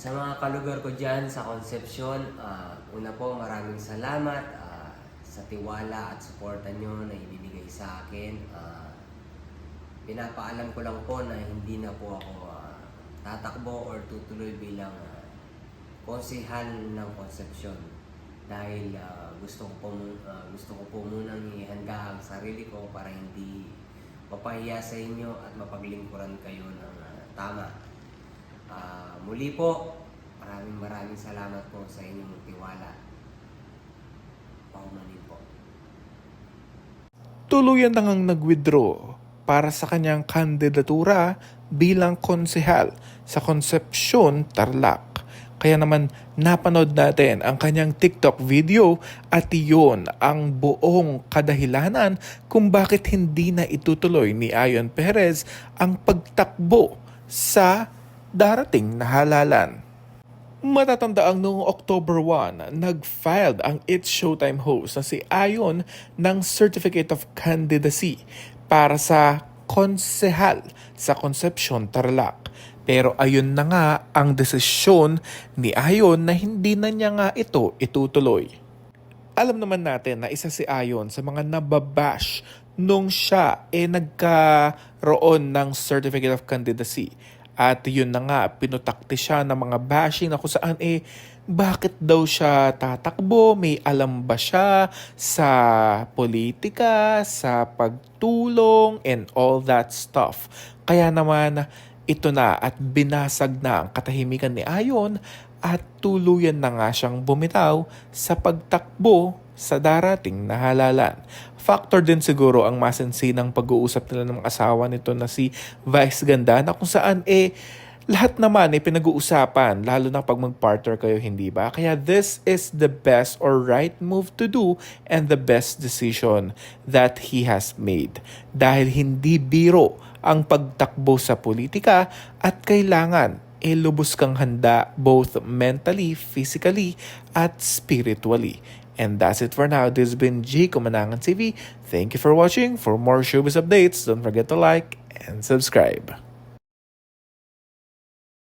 Sa mga kalugar ko dyan sa Concepcion, una po maraming salamat sa tiwala at suporta nyo na ibibigay sa akin. Pinapaalam ko lang po na hindi na po ako tatakbo or tutuloy bilang konsehal ng Concepcion dahil gusto ko po munang ihanda ang sarili ko para hindi mapahiya sa inyo at mapaglingkuran kayo ng tama. Muli po, maraming salamat po sa inyong tiwala. Paumanin po. Tuluyan na ngang nag-withdraw para sa kanyang kandidatura bilang konsehal sa Concepcion, Tarlac. Kaya naman napanood natin ang kanyang TikTok video at iyon ang buong kadahilanan kung bakit hindi na itutuloy ni Ayon Perez ang pagtakbo sa darating na halalan. Matatandaang noong October 1, nag-filed ang It's Showtime host na si Ayon ng Certificate of Candidacy para sa konsehal sa Concepcion, Tarlac. Pero ayun na nga ang desisyon ni Ayon na hindi na niya nga ito itutuloy. Alam naman natin na isa si Ayon sa mga nababash nung siya nagkaroon ng Certificate of Candidacy. At yun na nga, pinutakti siya ng mga bashing na kung saan bakit daw siya tatakbo? May alam ba siya sa politika, sa pagtulong, and all that stuff. Kaya naman, ito na at binasag na ang katahimikan ni Ayon at tuluyan na nga siyang bumitaw sa pagtakbo sa darating na halalan. Factor din siguro ang masinsinang pag-uusap nila ng asawa nito na si Vice Ganda na kung saan lahat naman pinag-uusapan lalo na pag mag-partner kayo, hindi ba? Kaya this is the best or right move to do and the best decision that he has made. Dahil hindi biro ang pagtakbo sa politika at kailangan lubos kang handa both mentally, physically, at spiritually. And that's it for now. This has been G Kumanangan TV. Thank you for watching. For more showbiz updates, don't forget to like and subscribe.